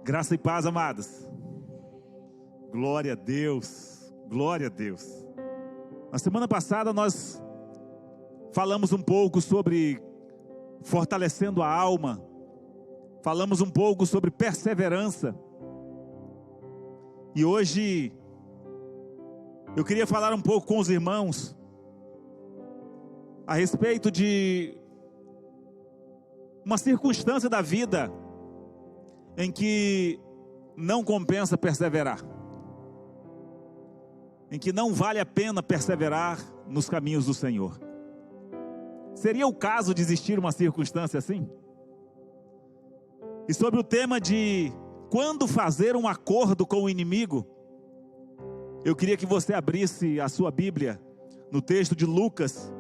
Graça e paz, amados. Glória a Deus, glória a Deus. Na semana passada nós falamos um pouco sobre fortalecendo a alma. Falamos um pouco sobre perseverança. E hoje eu queria falar um pouco com os irmãos a respeito de uma circunstância da vida em que não compensa perseverar, em que não vale a pena perseverar nos caminhos do Senhor. Seria o caso de existir uma circunstância assim? E sobre o tema de quando fazer um acordo com o inimigo, eu queria que você abrisse a sua Bíblia no texto de Lucas,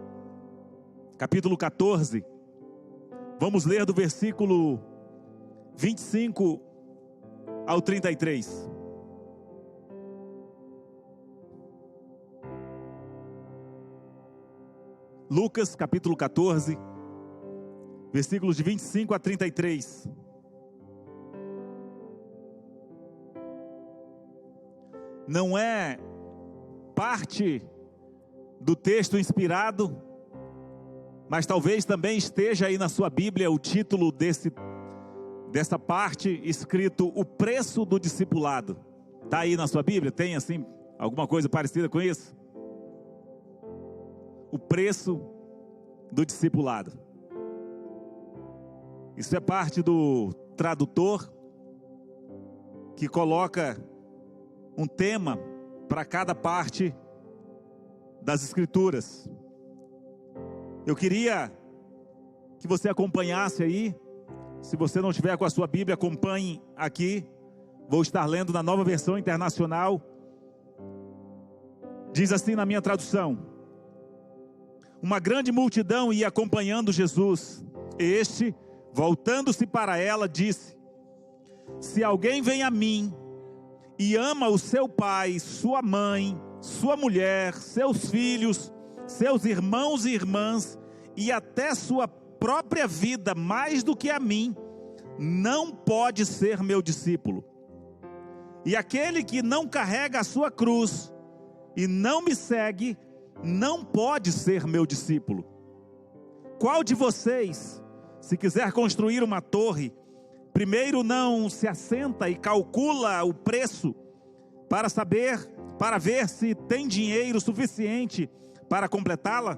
capítulo 14. Vamos ler do versículo 25 ao 33. Lucas capítulo 14, versículos de 25 a 33. Não é parte do texto inspirado, mas talvez também esteja aí na sua Bíblia o título dessa parte escrito: o preço do discipulado. Está aí na sua Bíblia? Tem assim alguma coisa parecida com isso? O preço do discipulado. Isso é parte do tradutor que coloca um tema para cada parte das Escrituras. Eu queria que você acompanhasse aí. Se você não estiver com a sua Bíblia, acompanhe aqui. Vou estar lendo na Nova Versão Internacional. Diz assim na minha tradução: uma grande multidão ia acompanhando Jesus. Este, voltando-se para ela, disse: se alguém vem a mim e ama o seu pai, sua mãe, sua mulher, seus filhos, seus irmãos e irmãs, e até sua própria vida mais do que a mim, não pode ser meu discípulo. E aquele que não carrega a sua cruz e não me segue, não pode ser meu discípulo. Qual de vocês, se quiser construir uma torre, primeiro não se assenta e calcula o preço para ver se tem dinheiro suficiente para completá-la?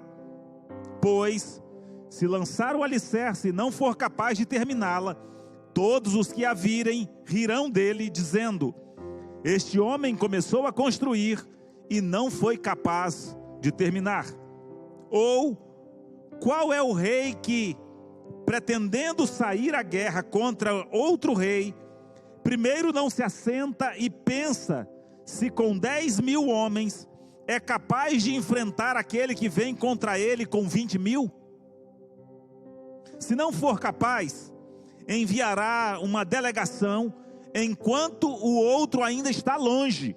Pois, se lançar o alicerce e não for capaz de terminá-la, todos os que a virem rirão dele, dizendo: este homem começou a construir e não foi capaz de terminar. Ou, qual é o rei que, pretendendo sair à guerra contra outro rei, primeiro não se assenta e pensa se com 10.000 homens é capaz de enfrentar aquele que vem contra ele com 20.000? Se não for capaz, enviará uma delegação enquanto o outro ainda está longe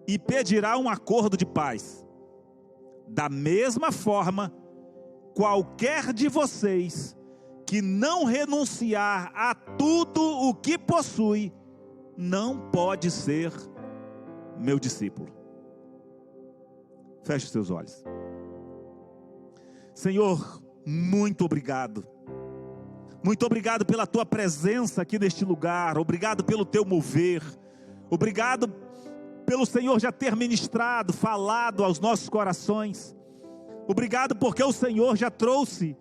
e pedirá um acordo de paz. Da mesma forma, qualquer de vocês que não renunciar a tudo o que possui, não pode ser meu discípulo. Feche os seus olhos. Senhor, muito obrigado. Muito obrigado pela tua presença aqui neste lugar. Obrigado pelo teu mover. Obrigado pelo Senhor já ter ministrado, falado aos nossos corações. Obrigado porque o Senhor já trouxe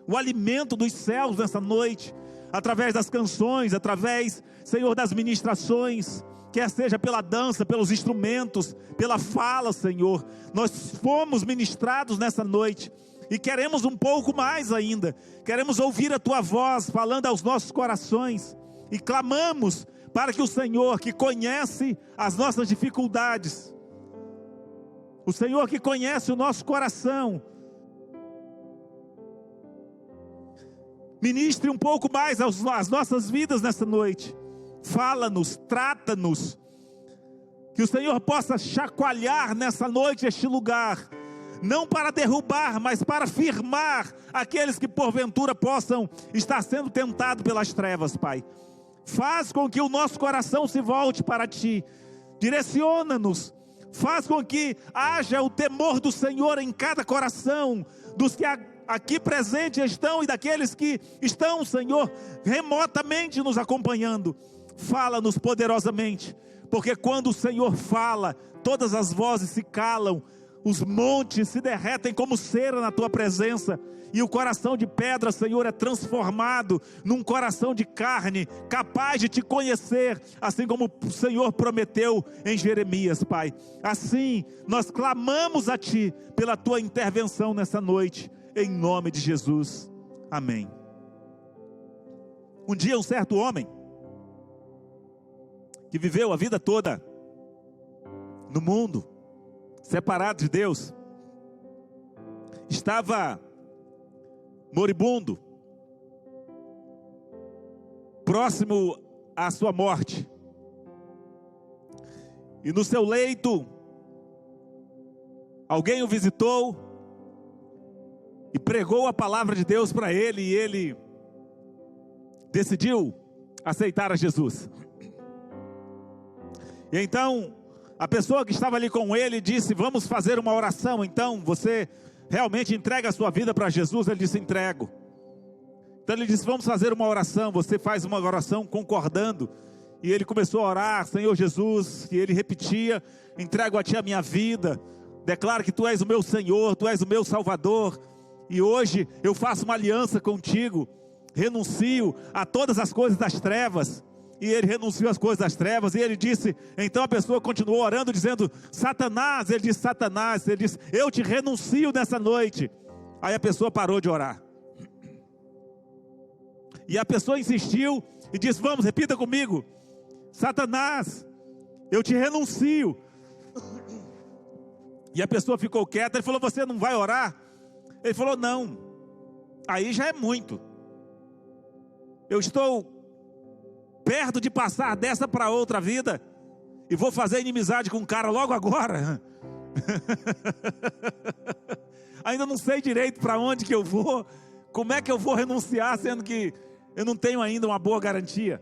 o alimento dos céus nessa noite, através das canções, através, Senhor, das ministrações, quer seja pela dança, pelos instrumentos, pela fala, Senhor. Nós fomos ministrados nessa noite e queremos um pouco mais ainda. Queremos ouvir a tua voz falando aos nossos corações e clamamos para que o Senhor, que conhece as nossas dificuldades, o Senhor que conhece o nosso coração, ministre um pouco mais às nossas vidas nessa noite. Fala-nos, trata-nos, que o Senhor possa chacoalhar nessa noite este lugar, não para derrubar, mas para firmar aqueles que porventura possam estar sendo tentados pelas trevas, Pai. Faz com que o nosso coração se volte para Ti. Direciona-nos. Faz com que haja o temor do Senhor em cada coração, dos que aqui presentes estão e daqueles que estão, Senhor, remotamente nos acompanhando. Fala-nos poderosamente, porque quando o Senhor fala, todas as vozes se calam, os montes se derretem como cera na Tua presença, e o coração de pedra, Senhor, é transformado num coração de carne, capaz de Te conhecer, assim como o Senhor prometeu em Jeremias, Pai. Assim, nós clamamos a Ti pela Tua intervenção nessa noite, em nome de Jesus, amém. Um dia um certo homem, que viveu a vida toda no mundo, separado de Deus, estava moribundo, próximo à sua morte, e no seu leito, alguém o visitou, e pregou a palavra de Deus para ele, e ele decidiu aceitar a Jesus. E então, a pessoa que estava ali com ele disse: vamos fazer uma oração. Então, você realmente entrega a sua vida para Jesus? Ele disse: entrego. Então ele disse: vamos fazer uma oração. Você faz uma oração concordando. E ele começou a orar: Senhor Jesus, e ele repetia: entrego a Ti a minha vida, declaro que Tu és o meu Senhor, Tu és o meu Salvador, e hoje eu faço uma aliança contigo, renuncio a todas as coisas das trevas. E ele renunciou às coisas das trevas, e ele disse, então a pessoa continuou orando, dizendo: Satanás, ele disse: Satanás, ele disse: eu te renuncio nessa noite. Aí a pessoa parou de orar, e a pessoa insistiu, e disse: vamos, repita comigo: Satanás, eu te renuncio. E a pessoa ficou quieta. Ele falou: você não vai orar? Ele falou: não, aí já é muito, eu estou perto de passar dessa para outra vida, e vou fazer inimizade com um cara logo agora. Ainda não sei direito para onde que eu vou, como é que eu vou renunciar, sendo que eu não tenho ainda uma boa garantia.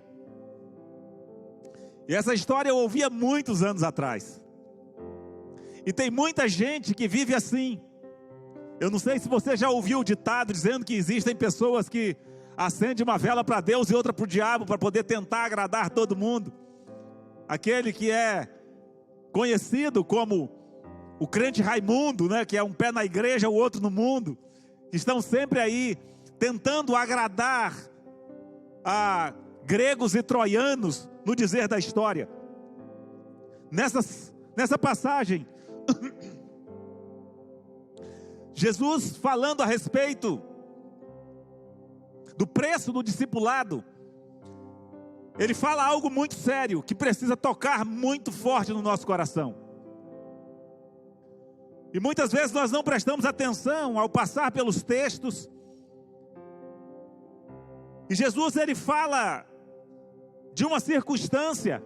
E essa história eu ouvi há muitos anos atrás, e tem muita gente que vive assim. Eu não sei se você já ouviu o ditado dizendo que existem pessoas que acende uma vela para Deus e outra para o diabo, para poder tentar agradar todo mundo. Aquele que é conhecido como o crente Raimundo, né? Que é um pé na igreja, o outro no mundo, que estão sempre aí tentando agradar a gregos e troianos, no dizer da história. Nessa passagem, Jesus falando a respeito do preço do discipulado, ele fala algo muito sério, que precisa tocar muito forte no nosso coração. E muitas vezes nós não prestamos atenção ao passar pelos textos. E Jesus, ele fala de uma circunstância,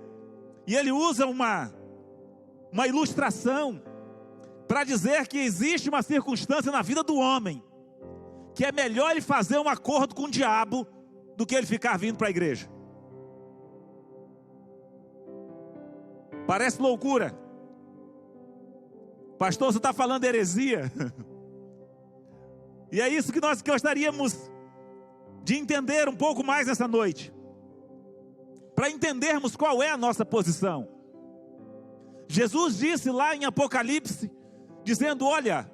e ele usa uma ilustração para dizer que existe uma circunstância na vida do homem, que é melhor ele fazer um acordo com o diabo do que ele ficar vindo para a igreja. Parece loucura. Pastor, você está falando heresia? E é isso que nós gostaríamos de entender um pouco mais essa noite, para entendermos qual é a nossa posição. Jesus disse lá em Apocalipse, dizendo: olha,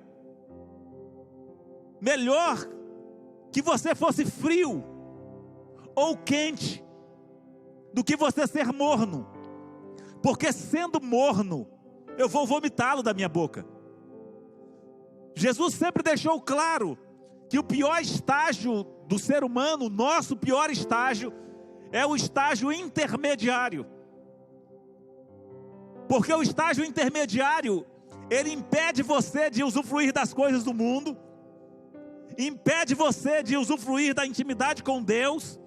melhor que você fosse frio ou quente do que você ser morno, porque sendo morno eu vou vomitá-lo da minha boca. Jesus sempre deixou claro que o pior estágio do ser humano, o nosso pior estágio, é o estágio intermediário. Porque o estágio intermediário, ele impede você de usufruir das coisas do mundo, impede você de usufruir da intimidade com Deus,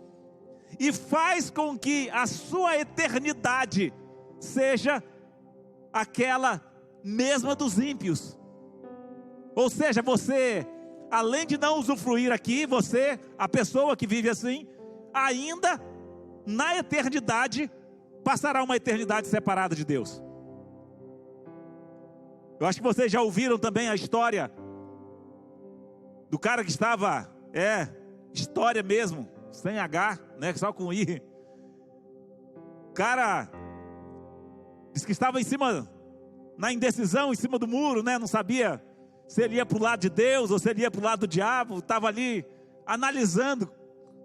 e faz com que a sua eternidade seja aquela mesma dos ímpios. Ou seja, você, além de não usufruir aqui, você, a pessoa que vive assim, ainda na eternidade, passará uma eternidade separada de Deus. Eu acho que vocês já ouviram também a história do cara que estava, história mesmo, sem H, né, só com I. O cara disse que estava em cima, na indecisão, em cima do muro, né, não sabia se ele ia para o lado de Deus ou se ele ia para o lado do diabo. Estava ali analisando,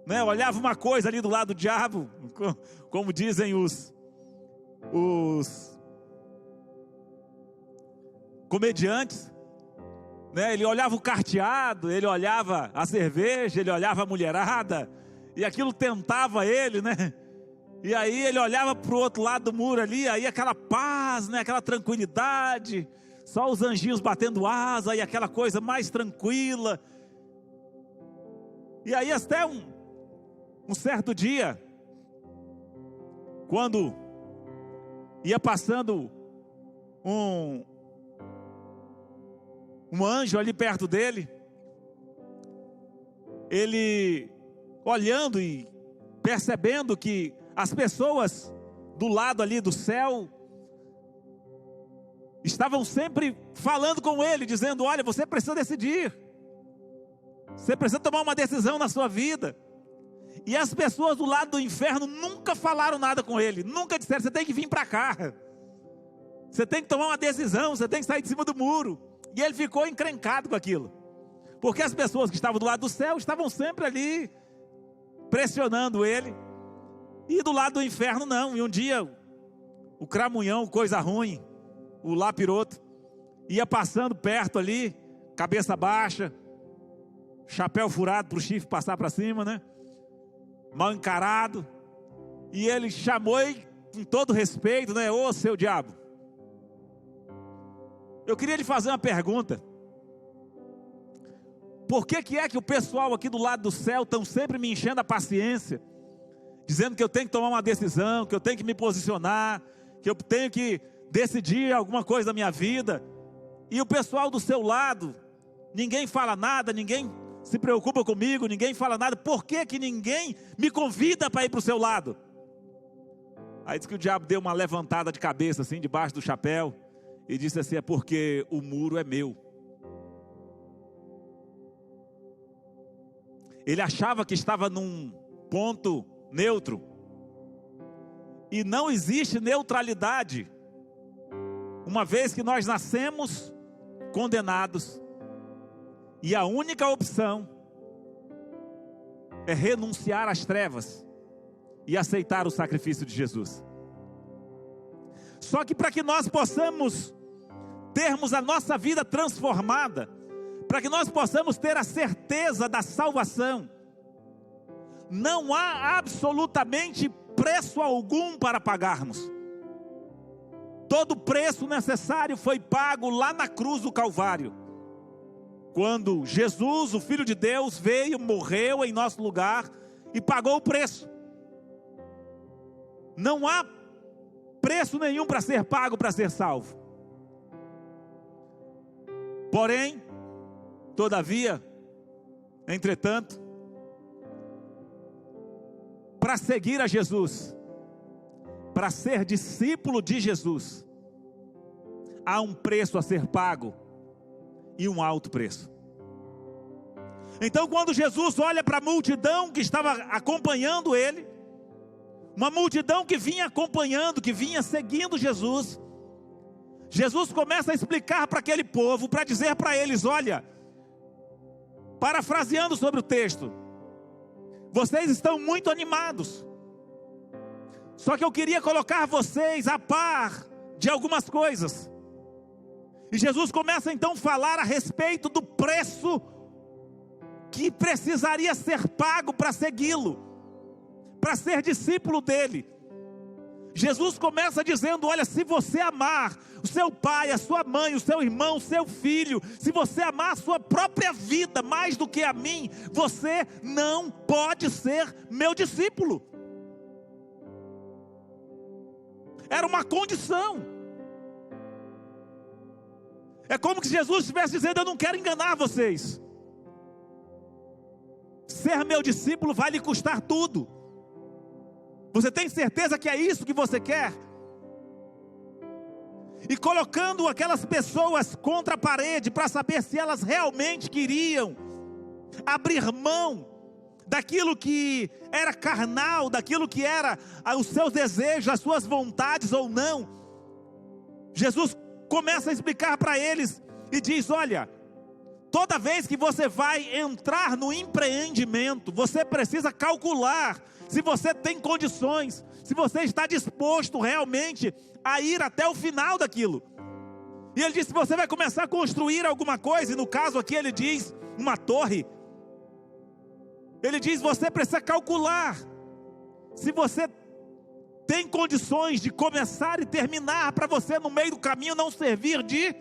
né, olhava uma coisa ali do lado do diabo, como dizem os comediantes, né? Ele olhava o carteado, ele olhava a cerveja, ele olhava a mulherada, e aquilo tentava ele, né? E aí ele olhava para o outro lado do muro ali, aí aquela paz, né? Aquela tranquilidade, só os anjinhos batendo asa, e aquela coisa mais tranquila. E aí até um certo dia, quando ia passando um anjo ali perto dele, ele olhando e percebendo que as pessoas do lado ali do céu estavam sempre falando com ele, dizendo: olha, você precisa decidir, você precisa tomar uma decisão na sua vida. E as pessoas do lado do inferno nunca falaram nada com ele, nunca disseram: você tem que vir para cá, você tem que tomar uma decisão, você tem que sair de cima do muro. E ele ficou encrencado com aquilo, porque as pessoas que estavam do lado do céu estavam sempre ali pressionando ele, e do lado do inferno não. E um dia o cramunhão, coisa ruim, o lapiroto, ia passando perto ali, cabeça baixa, chapéu furado para o chifre passar para cima, né? Mal encarado. E ele chamou ele com todo respeito, né? Ô seu diabo, eu queria lhe fazer uma pergunta. Por que é que o pessoal aqui do lado do céu estão sempre me enchendo a paciência, dizendo que eu tenho que tomar uma decisão, que eu tenho que me posicionar, que eu tenho que decidir alguma coisa da minha vida, e o pessoal do seu lado, ninguém fala nada, ninguém se preocupa comigo, ninguém fala nada? Por que que ninguém me convida para ir para o seu lado? Aí diz que o diabo deu uma levantada de cabeça assim, debaixo do chapéu, e disse assim: é porque o muro é meu. Ele achava que estava num ponto neutro, e não existe neutralidade, uma vez que nós nascemos condenados, e a única opção é renunciar às trevas e aceitar o sacrifício de Jesus. Só que para que nós possamos termos a nossa vida transformada, para que nós possamos ter a certeza da salvação, não há absolutamente preço algum para pagarmos. Todo o preço necessário foi pago lá na cruz do Calvário, quando Jesus, o Filho de Deus, veio, morreu em nosso lugar e pagou o preço. Não há preço nenhum para ser pago, para ser salvo. Porém, todavia, entretanto, para seguir a Jesus, para ser discípulo de Jesus, há um preço a ser pago, e um alto preço. Então, quando Jesus olha para a multidão que estava acompanhando ele, uma multidão que vinha acompanhando, que vinha seguindo Jesus, Jesus começa a explicar para aquele povo, para dizer para eles: olha, parafraseando sobre o texto, vocês estão muito animados, só que eu queria colocar vocês a par de algumas coisas. E Jesus começa então a falar a respeito do preço que precisaria ser pago para segui-lo, para ser discípulo dele. Jesus começa dizendo: olha, se você amar o seu pai, a sua mãe, o seu irmão, o seu filho, se você amar a sua própria vida mais do que a mim, você não pode ser meu discípulo. Era uma condição. É como se Jesus estivesse dizendo: eu não quero enganar vocês. Ser meu discípulo vai lhe custar tudo. Você tem certeza que é isso que você quer? E colocando aquelas pessoas contra a parede para saber se elas realmente queriam abrir mão daquilo que era carnal, daquilo que era os seus desejos, as suas vontades ou não. Jesus começa a explicar para eles e diz: olha, toda vez que você vai entrar no empreendimento, você precisa calcular se você tem condições, se você está disposto realmente a ir até o final daquilo. E ele diz: se você vai começar a construir alguma coisa, e no caso aqui ele diz uma torre, ele diz: você precisa calcular se você tem condições de começar e terminar, para você no meio do caminho não servir de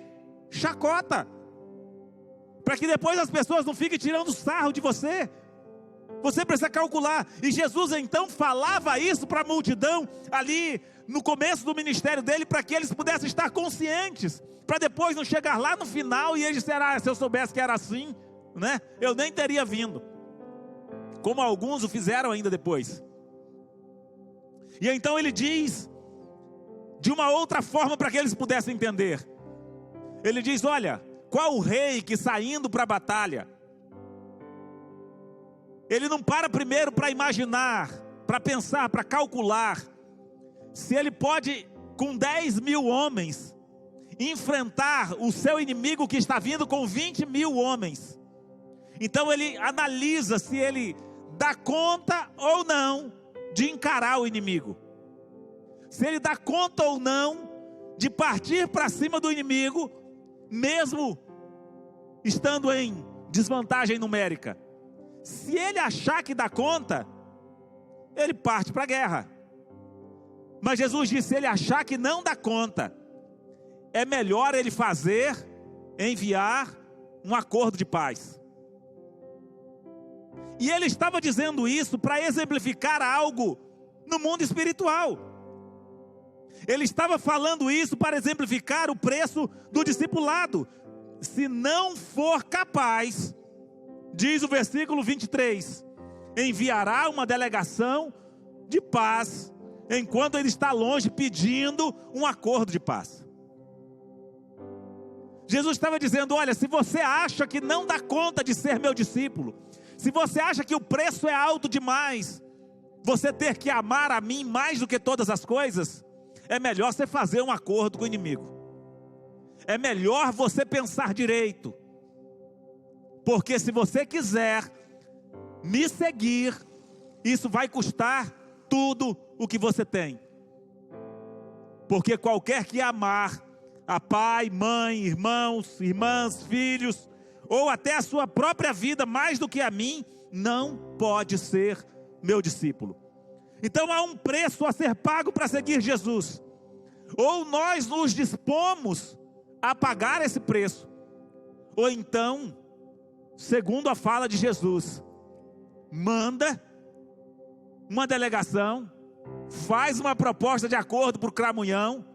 chacota, para que depois as pessoas não fiquem tirando sarro de você. Você precisa calcular. E Jesus então falava isso para a multidão ali no começo do ministério dele, para que eles pudessem estar conscientes, para depois não chegar lá no final e eles disserem: se eu soubesse que era assim, né, eu nem teria vindo, como alguns o fizeram ainda depois. E então ele diz de uma outra forma para que eles pudessem entender. Ele diz: olha, qual o rei que saindo para a batalha, ele não para primeiro para imaginar, para pensar, para calcular, se ele pode com 10.000 homens enfrentar o seu inimigo que está vindo com 20.000 homens. Então ele analisa se ele dá conta ou não de encarar o inimigo, se ele dá conta ou não de partir para cima do inimigo, mesmo estando em desvantagem numérica. Se ele achar que dá conta, ele parte para a guerra. Mas Jesus disse: se ele achar que não dá conta, é melhor ele enviar um acordo de paz. E ele estava dizendo isso para exemplificar algo no mundo espiritual. Ele estava falando isso para exemplificar o preço do discipulado. Se não for capaz, diz o versículo 23, enviará uma delegação de paz, enquanto ele está longe pedindo um acordo de paz. Jesus estava dizendo: olha, se você acha que não dá conta de ser meu discípulo, se você acha que o preço é alto demais, você ter que amar a mim mais do que todas as coisas, é melhor você fazer um acordo com o inimigo. É melhor você pensar direito. Porque se você quiser me seguir, isso vai custar tudo o que você tem. Porque qualquer que amar a pai, mãe, irmãos, irmãs, filhos, ou até a sua própria vida mais do que a mim, não pode ser meu discípulo. Então há um preço a ser pago para seguir Jesus. Ou nós nos dispomos a pagar esse preço, ou então, segundo a fala de Jesus, manda uma delegação, faz uma proposta de acordo para o cramunhão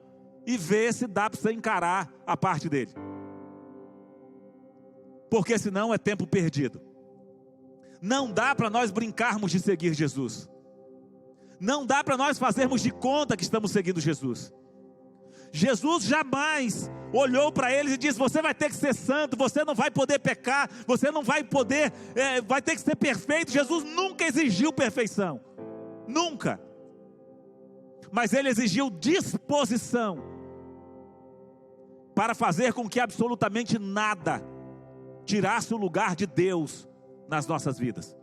e vê se dá para você encarar a parte dele. Porque senão é tempo perdido. Não dá para nós brincarmos de seguir Jesus. Não dá para nós fazermos de conta que estamos seguindo Jesus. Jesus jamais olhou para eles e disse: você vai ter que ser santo, você não vai poder pecar, você não vai poder, vai ter que ser perfeito. Jesus nunca exigiu perfeição, nunca. Mas ele exigiu disposição para fazer com que absolutamente nada tirasse o lugar de Deus nas nossas vidas.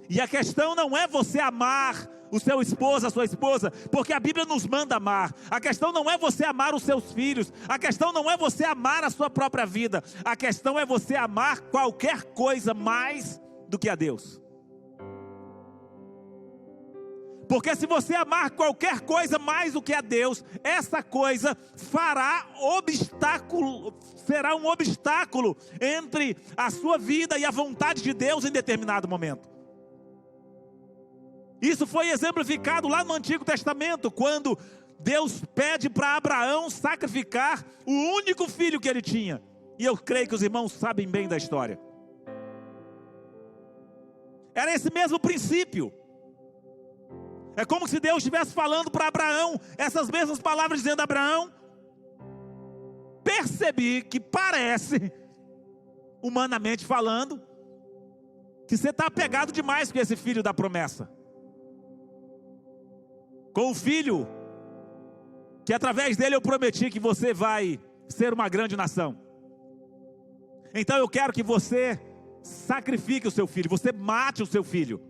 E a questão não é você amar o seu esposo, a sua esposa, porque a Bíblia nos manda amar. A questão não é você amar os seus filhos. A questão não é você amar a sua própria vida. A questão é você amar qualquer coisa mais do que a Deus. Porque se você amar qualquer coisa mais do que a Deus, essa coisa será um obstáculo entre a sua vida e a vontade de Deus em determinado momento. Isso foi exemplificado lá no Antigo Testamento, quando Deus pede para Abraão sacrificar o único filho que ele tinha. E eu creio que os irmãos sabem bem da história. Era esse mesmo princípio. É como se Deus estivesse falando para Abraão essas mesmas palavras, dizendo: Abraão, percebi que parece, humanamente falando, que você está apegado demais com esse filho da promessa. Com o filho que através dele eu prometi que você vai ser uma grande nação. Então eu quero que você sacrifique o seu filho, você mate o seu filho.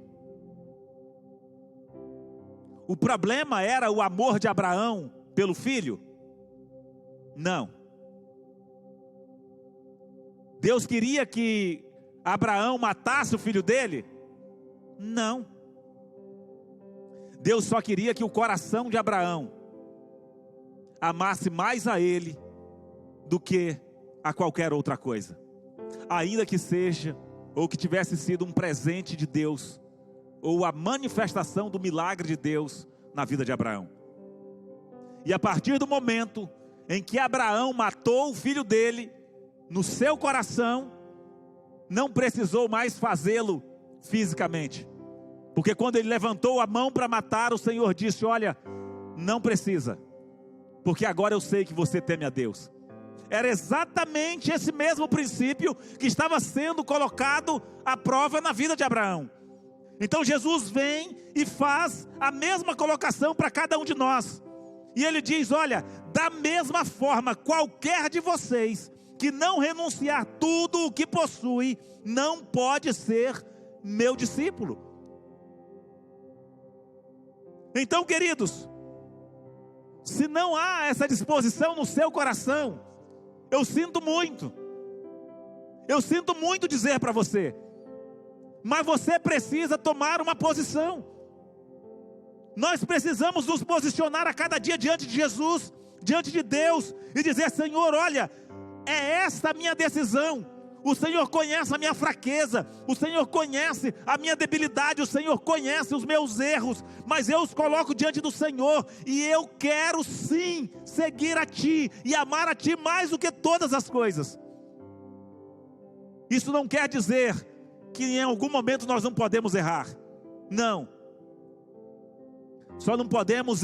O problema era o amor de Abraão pelo filho? Não. Deus queria que Abraão matasse o filho dele? Não. Deus só queria que o coração de Abraão amasse mais a ele do que a qualquer outra coisa. Ainda que seja, ou que tivesse sido um presente de Deus, ou a manifestação do milagre de Deus na vida de Abraão. E a partir do momento em que Abraão matou o filho dele, no seu coração, não precisou mais fazê-lo fisicamente. Porque quando ele levantou a mão para matar, o Senhor disse: olha, não precisa, porque agora eu sei que você teme a Deus. Era exatamente esse mesmo princípio que estava sendo colocado à prova na vida de Abraão. Então Jesus vem e faz a mesma colocação para cada um de nós. E ele diz: olha, da mesma forma, qualquer de vocês que não renunciar tudo o que possui, não pode ser meu discípulo. Então, queridos, se não há essa disposição no seu coração, eu sinto muito dizer para você, mas você precisa tomar uma posição. Nós precisamos nos posicionar a cada dia diante de Jesus, diante de Deus, e dizer: Senhor, olha, é esta a minha decisão. O Senhor conhece a minha fraqueza, o Senhor conhece a minha debilidade, o Senhor conhece os meus erros, mas eu os coloco diante do Senhor, e eu quero sim seguir a Ti, e amar a Ti mais do que todas as coisas. Isso não quer dizer que em algum momento nós não podemos errar, não. Só não podemos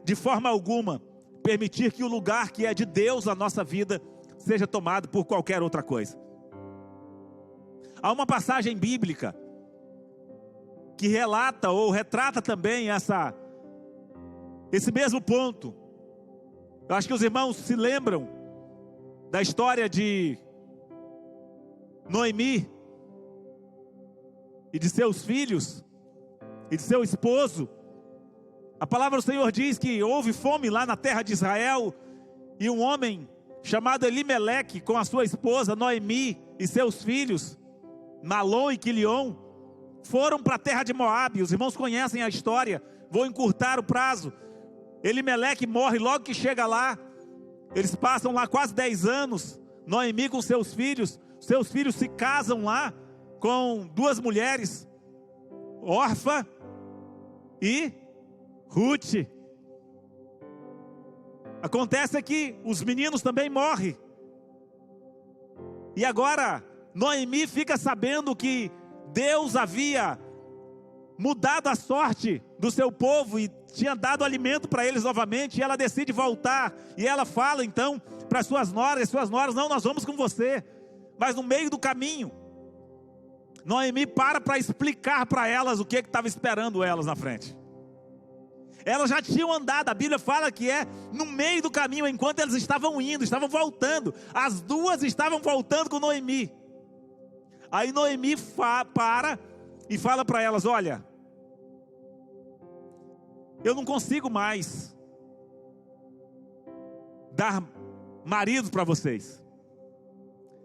de forma alguma, permitir que o lugar que é de Deus na nossa vida seja tomado por qualquer outra coisa. Há uma passagem bíblica que relata ou retrata também esse mesmo ponto. Eu acho que os irmãos se lembram da história de Noemi e de seus filhos e de seu esposo. A palavra do Senhor diz que houve fome lá na terra de Israel, e um homem chamado Elimeleque, com a sua esposa Noemi e seus filhos Malom e Quilion, foram para a terra de Moabe. Os irmãos conhecem a história, vou encurtar o prazo. Elimeleque morre logo que chega lá. Eles passam lá quase 10 anos, Noemi com seus filhos se casam lá com duas mulheres, Orfa e Ruth. Acontece que os meninos também morrem, e agora Noemi fica sabendo que Deus havia mudado a sorte do seu povo e tinha dado alimento para eles novamente, e ela decide voltar, e ela fala então para suas noras, não, nós vamos com você. Mas no meio do caminho, Noemi para explicar para elas o que estava esperando elas na frente. Elas já tinham andado, a Bíblia fala que no meio do caminho, enquanto elas estavam indo, estavam voltando, as duas estavam voltando com Noemi. Aí Noemi para e fala para elas: olha, eu não consigo mais dar marido para vocês.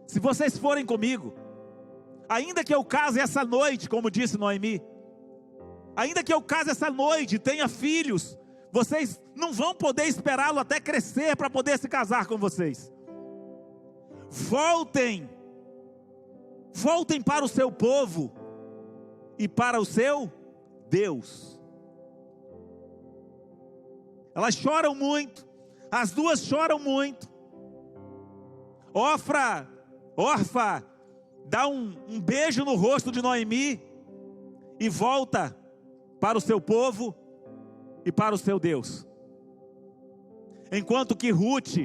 Se vocês forem comigo, ainda que eu case essa noite, como disse Noemi, ainda que eu case essa noite e tenha filhos, vocês não vão poder esperá-lo até crescer para poder se casar com vocês. Voltem para o seu povo e para o seu Deus. Elas choram muito, as duas choram muito. Orfa dá um beijo no rosto de Noemi e volta para o seu povo, e para o seu Deus. Enquanto que Ruth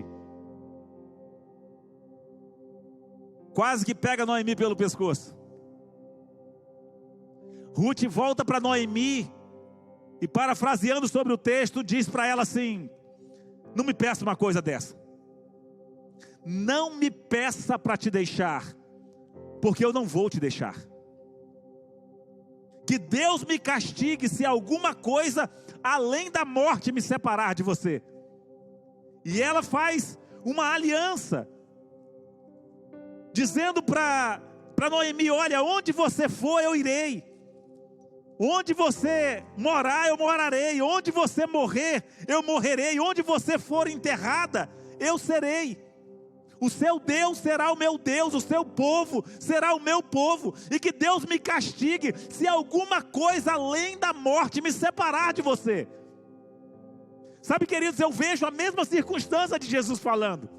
quase que pega Noemi pelo pescoço. Ruth volta para Noemi e, parafraseando sobre o texto, diz para ela assim: não me peça uma coisa dessa. Não me peça para te deixar, porque eu não vou te deixar. Que Deus me castigue se alguma coisa além da morte me separar de você. E ela faz uma aliança, dizendo para Noemi: olha, onde você for eu irei, onde você morar eu morarei, onde você morrer eu morrerei, onde você for enterrada eu serei. O seu Deus será o meu Deus, o seu povo será o meu povo, e que Deus me castigue se alguma coisa além da morte me separar de você. Sabe, queridos, eu vejo a mesma circunstância de Jesus falando,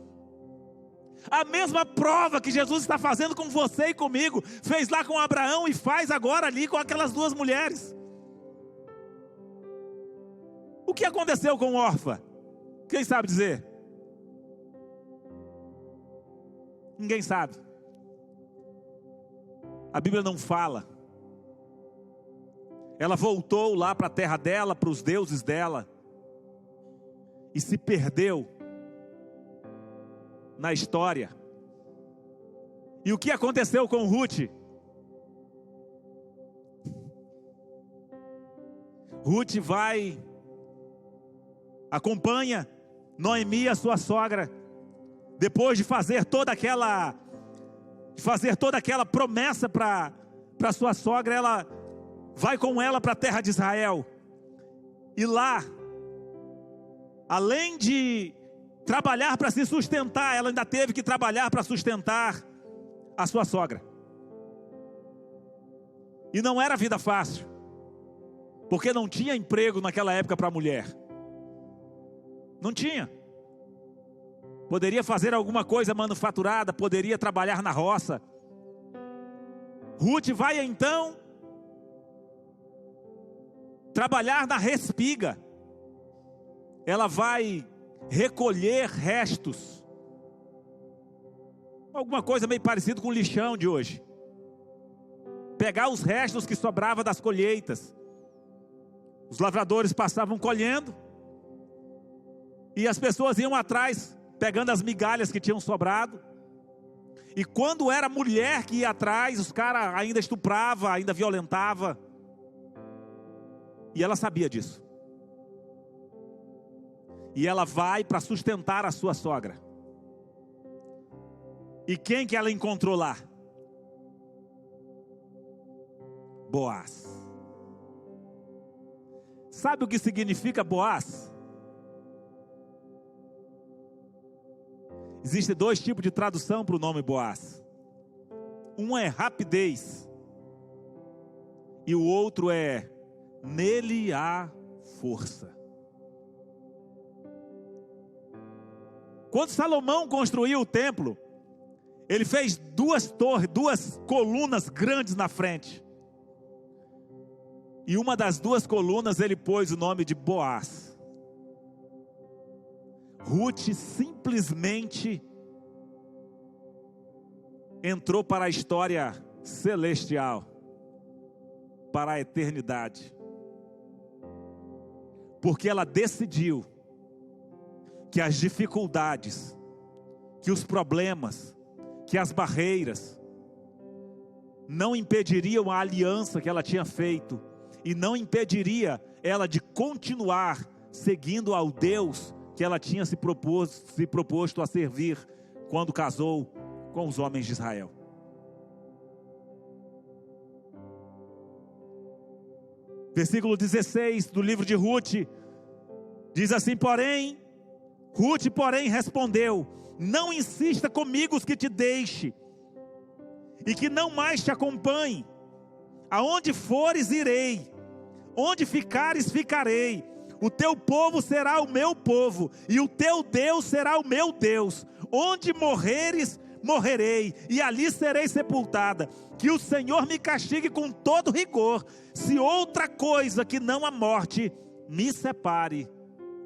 a mesma prova que Jesus está fazendo com você e comigo, fez lá com Abraão e faz agora ali com aquelas duas mulheres. O que aconteceu com Orfa? Quem sabe dizer? Ninguém sabe. A Bíblia não fala. Ela voltou lá para a terra dela, para os deuses dela, e se perdeu na história. E o que aconteceu com Ruth? Ruth vai, acompanha Noemi, a sua sogra, depois de fazer toda aquela promessa para sua sogra. Ela vai com ela para a terra de Israel, e lá, além de trabalhar para se sustentar, ela ainda teve que trabalhar para sustentar a sua sogra. E não era vida fácil, porque não tinha emprego naquela época para a mulher. Não tinha. Poderia fazer alguma coisa manufaturada, poderia trabalhar na roça. Ruth vai então trabalhar na respiga. Ela vai recolher restos, alguma coisa meio parecido com o lixão de hoje. Pegar os restos que sobravam das colheitas. Os lavradores passavam colhendo, e as pessoas iam atrás, pegando as migalhas que tinham sobrado. E quando era mulher que ia atrás, os caras ainda estuprava, ainda violentava. E ela sabia disso. E ela vai para sustentar a sua sogra. E quem que ela encontrou lá? Boaz. Sabe o que significa Boaz? Existem dois tipos de tradução para o nome Boaz. Um é rapidez, e o outro é nele há força. Quando Salomão construiu o templo, ele fez duas torres, duas colunas grandes na frente. E uma das duas colunas ele pôs o nome de Boaz. Ruth simplesmente entrou para a história celestial, para a eternidade, porque ela decidiu que as dificuldades, que os problemas, que as barreiras não impediriam a aliança que ela tinha feito, e não impediria ela de continuar seguindo ao Deus que ela tinha se proposto a servir quando casou com os homens de Israel. Versículo 16 do livro de Ruth diz assim: Ruth, porém, respondeu: não insista comigo os que te deixe, e que não mais te acompanhe. Aonde fores, irei, onde ficares, ficarei. O teu povo será o meu povo, e o teu Deus será o meu Deus. Onde morreres, morrerei, e ali serei sepultada. Que o Senhor me castigue com todo rigor, se outra coisa que não a morte me separe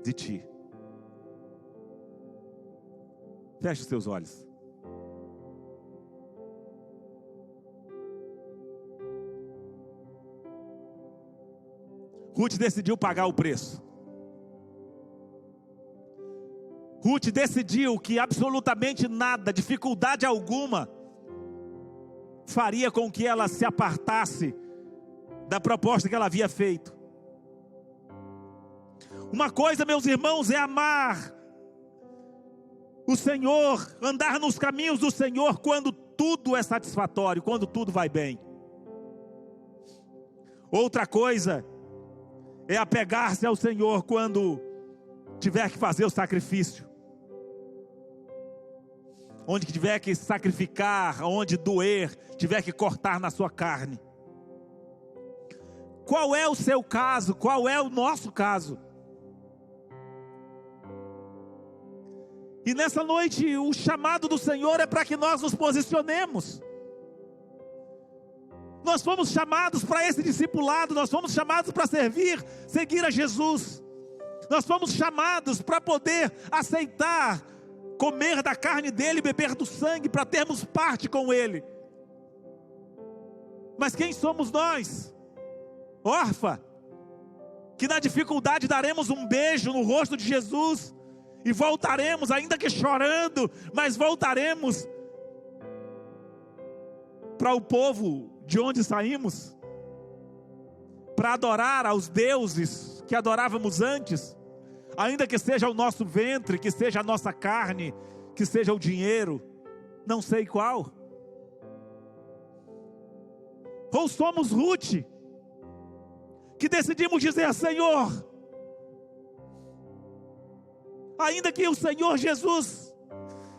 de ti. Feche os seus olhos. Ruth decidiu pagar o preço. Ruth decidiu que absolutamente nada, dificuldade alguma, faria com que ela se apartasse da proposta que ela havia feito. Uma coisa, meus irmãos, é amar o Senhor, andar nos caminhos do Senhor quando tudo é satisfatório, quando tudo vai bem. Outra coisa é apegar-se ao Senhor quando tiver que fazer o sacrifício. Onde tiver que sacrificar, onde doer, tiver que cortar na sua carne. Qual é o seu caso? Qual é o nosso caso? E nessa noite, o chamado do Senhor é para que nós nos posicionemos. Nós fomos chamados para esse discipulado, nós fomos chamados para seguir a Jesus. Nós fomos chamados para poder aceitar, comer da carne dele, beber do sangue, para termos parte com ele. Mas quem somos nós? Órfã, que na dificuldade daremos um beijo no rosto de Jesus, e voltaremos, ainda que chorando, mas voltaremos para o povo de onde saímos, para adorar aos deuses que adorávamos antes, ainda que seja o nosso ventre, que seja a nossa carne, que seja o dinheiro, não sei qual. Ou somos Ruth, que decidimos dizer: Senhor, ainda que o Senhor Jesus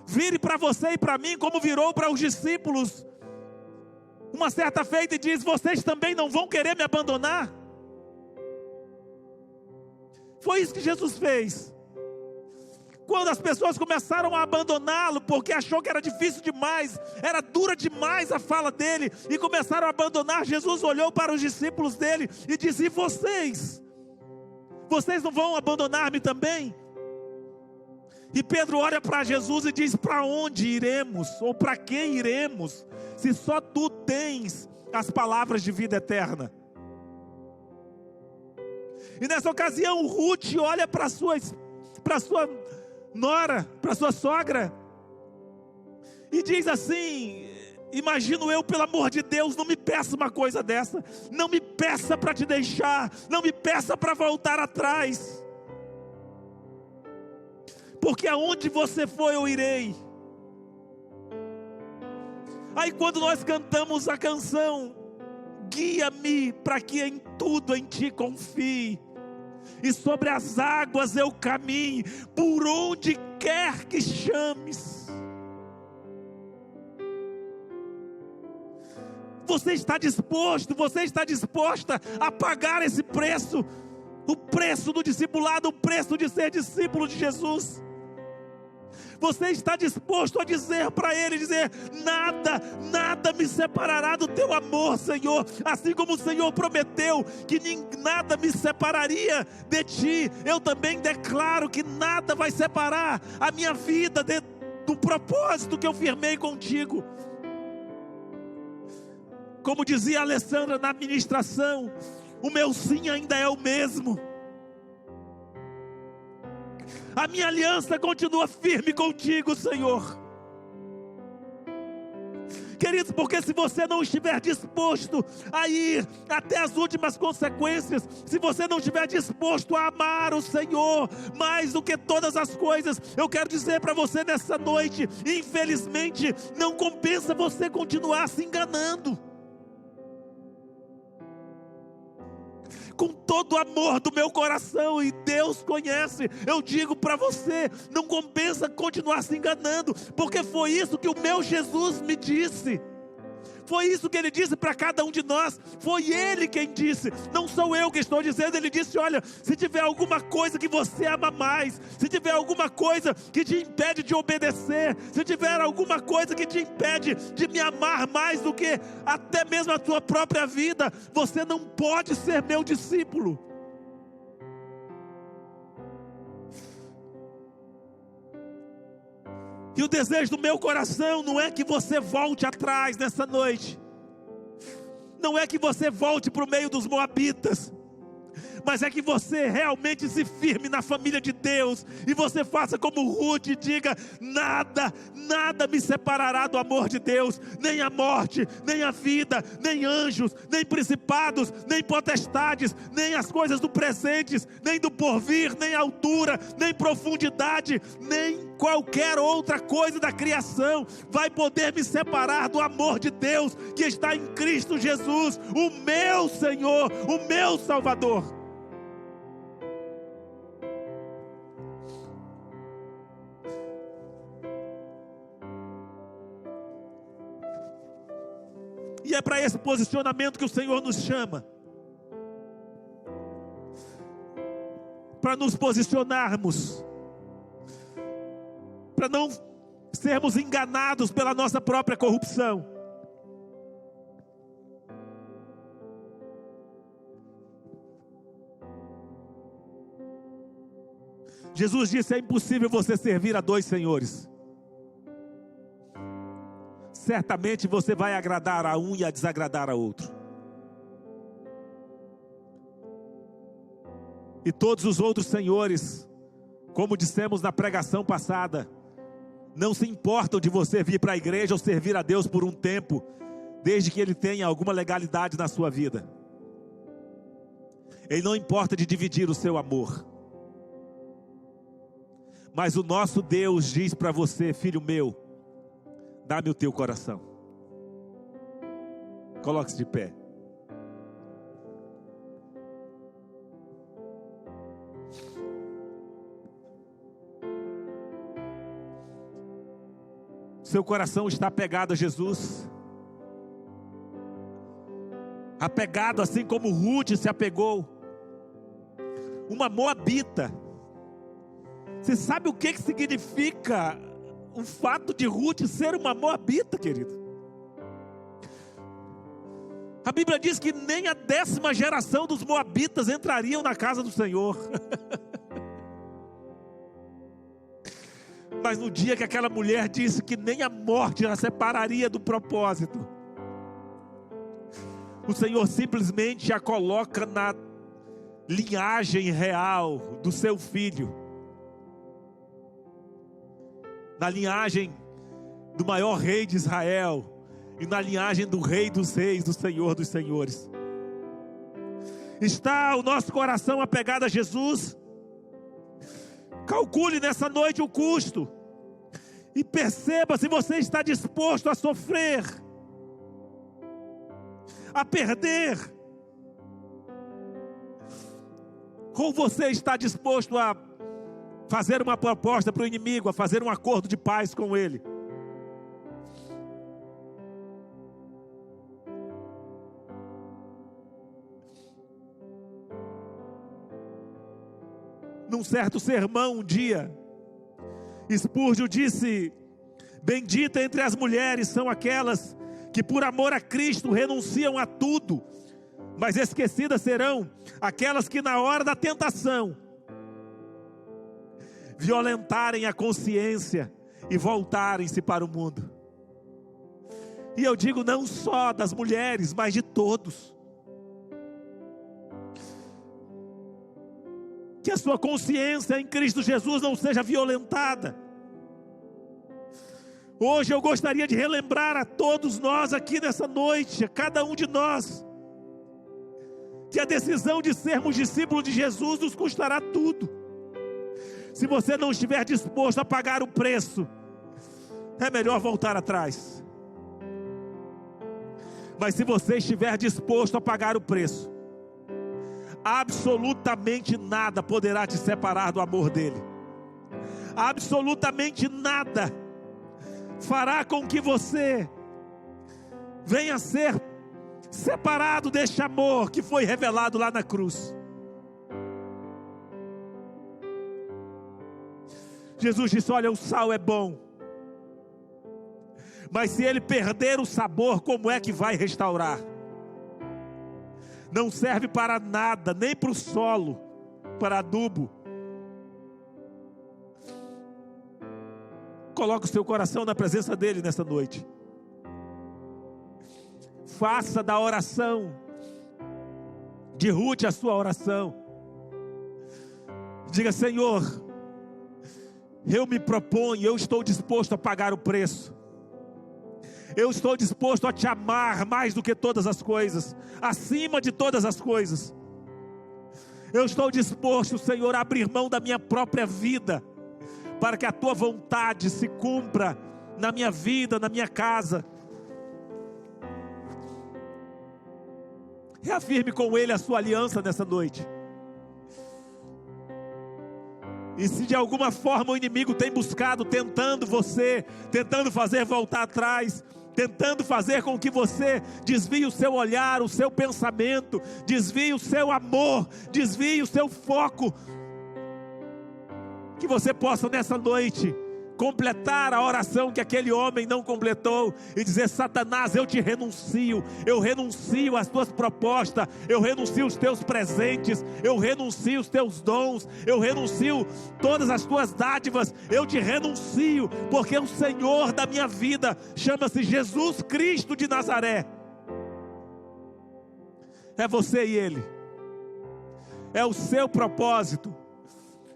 vire para você e para mim, como virou para os discípulos, uma certa feita, e diz: vocês também não vão querer me abandonar? Foi isso que Jesus fez. Quando as pessoas começaram a abandoná-lo, porque achou que era difícil demais, era dura demais a fala dele, e começaram a abandonar, Jesus olhou para os discípulos dele e disse: e vocês? Vocês não vão abandonar-me também? E Pedro olha para Jesus e diz: para onde iremos? Ou para quem iremos? Se só tu tens as palavras de vida eterna. E nessa ocasião, Ruth olha para sua nora, para sua sogra, e diz assim: imagino eu, pelo amor de Deus, não me peça uma coisa dessa. Não me peça para te deixar. Não me peça para voltar atrás. Porque aonde você for, eu irei. Aí quando nós cantamos a canção, guia-me para que em tudo em ti confie, e sobre as águas eu caminhe, por onde quer que chames. Você está disposta a pagar esse preço? O preço do discipulado, o preço de ser discípulo de Jesus. Você está disposto a dizer para ele, nada me separará do teu amor, Senhor. Assim como o Senhor prometeu que nada me separaria de ti, eu também declaro que nada vai separar a minha vida do propósito que eu firmei contigo. Como dizia a Alessandra na ministração, o meu sim ainda é o mesmo. A minha aliança continua firme contigo, Senhor. Queridos, porque se você não estiver disposto a ir até as últimas consequências, se você não estiver disposto a amar o Senhor mais do que todas as coisas, eu quero dizer para você nessa noite, infelizmente, não compensa você continuar se enganando. Com todo o amor do meu coração, e Deus conhece, eu digo para você, não compensa continuar se enganando, porque foi isso que o meu Jesus me disse. Foi isso que ele disse para cada um de nós. Foi ele quem disse, não sou eu que estou dizendo. Ele disse: olha, se tiver alguma coisa que você ama mais, se tiver alguma coisa que te impede de obedecer, se tiver alguma coisa que te impede de me amar mais do que até mesmo a tua própria vida, você não pode ser meu discípulo. E o desejo do meu coração não é que você volte atrás nessa noite. Não é que você volte para o meio dos moabitas. Mas é que você realmente se firme na família de Deus. E você faça como Ruth e diga: nada me separará do amor de Deus. Nem a morte, nem a vida, nem anjos, nem principados, nem potestades, nem as coisas do presente, nem do porvir, nem altura, nem profundidade, nem qualquer outra coisa da criação vai poder me separar do amor de Deus que está em Cristo Jesus, o meu Senhor, o meu Salvador. E é para esse posicionamento que o Senhor nos chama. Para nos posicionarmos. Para não sermos enganados pela nossa própria corrupção. Jesus disse: é impossível você servir a dois senhores. Certamente você vai agradar a um e a desagradar a outro. E todos os outros senhores, como dissemos na pregação passada, não se importam de você vir para a igreja ou servir a Deus por um tempo, desde que Ele tenha alguma legalidade na sua vida. Ele não importa de dividir o seu amor. Mas o nosso Deus diz para você: filho meu, dá-me o teu coração. Coloque-se de pé. Seu coração está apegado a Jesus. Apegado assim como Ruth se apegou. Uma moabita. Você sabe o que significa o fato de Ruth ser uma moabita, querido? A Bíblia diz que nem a 10ª geração dos moabitas entrariam na casa do Senhor. Mas no dia que aquela mulher disse que nem a morte a separaria do propósito, o Senhor simplesmente a coloca na linhagem real do seu filho, na linhagem do maior rei de Israel, e na linhagem do Rei dos Reis, do Senhor dos Senhores. Está o nosso coração apegado a Jesus? Calcule nessa noite o custo, e perceba se você está disposto a sofrer, a perder, ou você está disposto a fazer uma proposta para o inimigo, a fazer um acordo de paz com ele. Num certo sermão um dia, Spurgeon disse: bendita entre as mulheres são aquelas que por amor a Cristo renunciam a tudo, mas esquecidas serão aquelas que na hora da tentação violentarem a consciência e voltarem-se para o mundo. E eu digo não só das mulheres, mas de todos. Que a sua consciência em Cristo Jesus não seja violentada. Hoje eu gostaria de relembrar a todos nós aqui nessa noite, a cada um de nós, que a decisão de sermos discípulos de Jesus nos custará tudo. Se você não estiver disposto a pagar o preço, é melhor voltar atrás. Mas se você estiver disposto a pagar o preço, absolutamente nada poderá te separar do amor dele. Absolutamente nada fará com que você venha a ser separado deste amor que foi revelado lá na cruz. Jesus disse: olha, o sal é bom, mas se ele perder o sabor, como é que vai restaurar? Não serve para nada, nem para o solo, para adubo. coloque o seu coração na presença dele nessa noite. Faça da oração de Ruth a sua oração. Diga: Senhor, eu me proponho, eu estou disposto a pagar o preço. Eu estou disposto a te amar mais do que todas as coisas, acima de todas as coisas. Eu estou disposto, Senhor, a abrir mão da minha própria vida, para que a tua vontade se cumpra na minha vida, na minha casa. Reafirme com ele a sua aliança nessa noite. E se de alguma forma o inimigo tem buscado, tentando você, tentando fazer voltar atrás, tentando fazer com que você desvie o seu olhar, o seu pensamento, desvie o seu amor, desvie o seu foco, que você possa nessa noite completar a oração que aquele homem não completou e dizer: Satanás, eu te renuncio, eu renuncio às tuas propostas, eu renuncio os teus presentes, eu renuncio os teus dons, eu renuncio todas as tuas dádivas, eu te renuncio, porque o Senhor da minha vida chama-se Jesus Cristo de Nazaré. É você e Ele, é o seu propósito,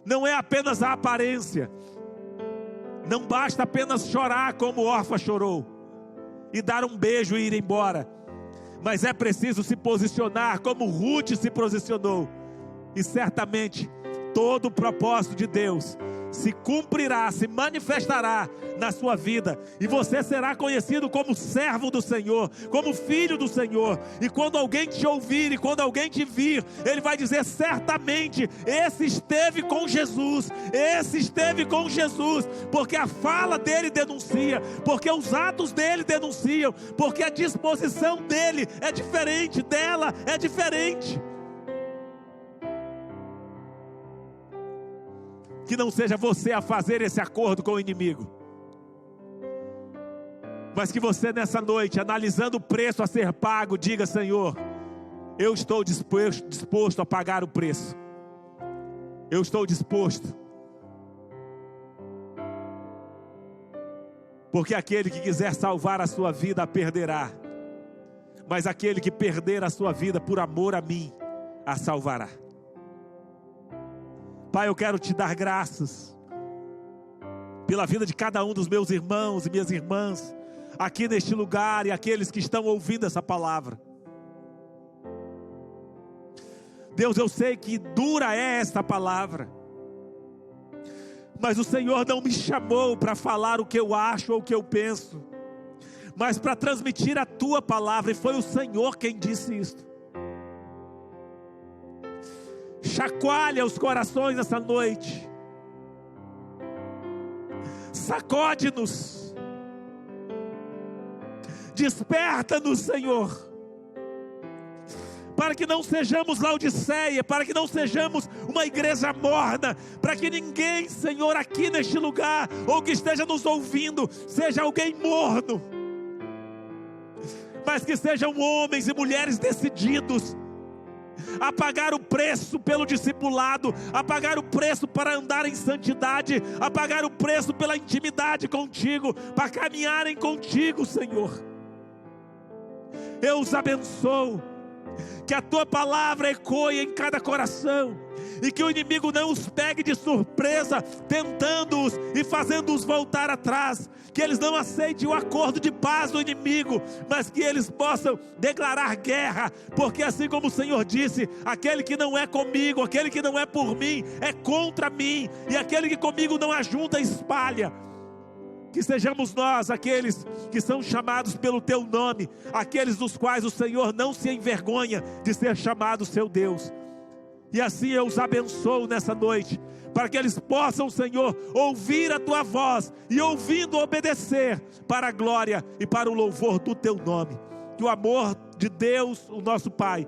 não é apenas a aparência. Não basta apenas chorar como Orfa chorou e dar um beijo e ir embora, mas é preciso se posicionar como Ruth se posicionou, e certamente todo o propósito de Deus se cumprirá, se manifestará na sua vida, e você será conhecido como servo do Senhor, como filho do Senhor. E quando alguém te ouvir, e quando alguém te vir, ele vai dizer: certamente esse esteve com Jesus, esse esteve com Jesus, porque a fala dele denuncia, porque os atos dele denunciam, porque a disposição dele é diferente, dela é diferente. Que não seja você a fazer esse acordo com o inimigo, mas que você nessa noite, analisando o preço a ser pago, diga: Senhor, eu estou disposto a pagar o preço. Eu estou disposto. Porque aquele que quiser salvar a sua vida a perderá, mas aquele que perder a sua vida por amor a mim, a salvará. Pai, eu quero te dar graças pela vida de cada um dos meus irmãos e minhas irmãs aqui neste lugar, e aqueles que estão ouvindo essa palavra. Deus, eu sei que dura é esta palavra, mas o Senhor não me chamou para falar o que eu acho ou o que eu penso, mas para transmitir a tua palavra, e foi o Senhor quem disse isto. Chacoalha os corações nessa noite, sacode-nos, desperta-nos, Senhor, para que não sejamos Laodiceia, para que não sejamos uma igreja morna, para que ninguém, Senhor, aqui neste lugar, ou que esteja nos ouvindo, seja alguém morno, mas que sejam homens e mulheres decididos a pagar o preço pelo discipulado, a pagar o preço para andar em santidade, a pagar o preço pela intimidade contigo, para caminharem contigo, Senhor. Eu os abençoo, que a tua palavra ecoe em cada coração, e que o inimigo não os pegue de surpresa, tentando-os e fazendo-os voltar atrás, que eles não aceitem o acordo de paz do inimigo, mas que eles possam declarar guerra, porque assim como o Senhor disse: aquele que não é comigo, aquele que não é por mim, é contra mim, e aquele que comigo não ajunta, espalha. Que sejamos nós aqueles que são chamados pelo teu nome, aqueles dos quais o Senhor não se envergonha de ser chamado seu Deus. E assim eu os abençoo nessa noite, para que eles possam, Senhor, ouvir a tua voz, e ouvindo obedecer, para a glória e para o louvor do teu nome. Que o amor de Deus, o nosso Pai,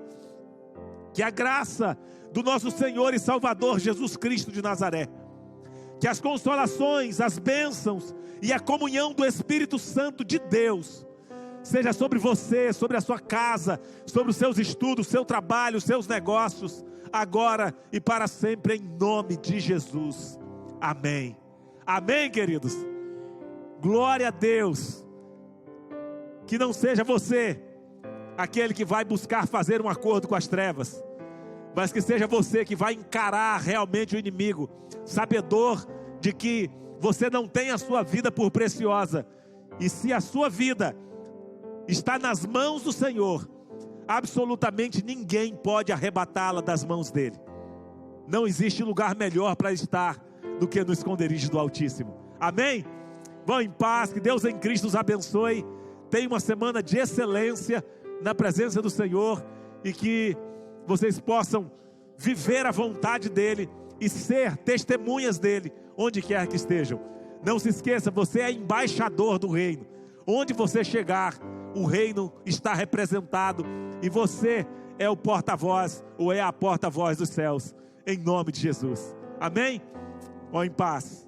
que a graça do nosso Senhor e Salvador Jesus Cristo de Nazaré, que as consolações, as bênçãos e a comunhão do Espírito Santo de Deus seja sobre você, sobre a sua casa, sobre os seus estudos, seu trabalho, os seus negócios, agora e para sempre, em nome de Jesus. Amém. Amém, queridos. Glória a Deus. Que não seja você aquele que vai buscar fazer um acordo com as trevas, mas que seja você que vai encarar realmente o inimigo, sabedor de que você não tem a sua vida por preciosa, e se a sua vida está nas mãos do Senhor, absolutamente ninguém pode arrebatá-la das mãos dele. Não existe lugar melhor para estar do que no esconderijo do Altíssimo. Amém? Vão em paz, que Deus em Cristo os abençoe. Tenha uma semana de excelência na presença do Senhor, e que vocês possam viver a vontade dEle e ser testemunhas dEle, onde quer que estejam. Não se esqueça, você é embaixador do reino. Onde você chegar, o reino está representado, e você é o porta-voz, ou é a porta-voz dos céus, em nome de Jesus. Amém? Vão em paz.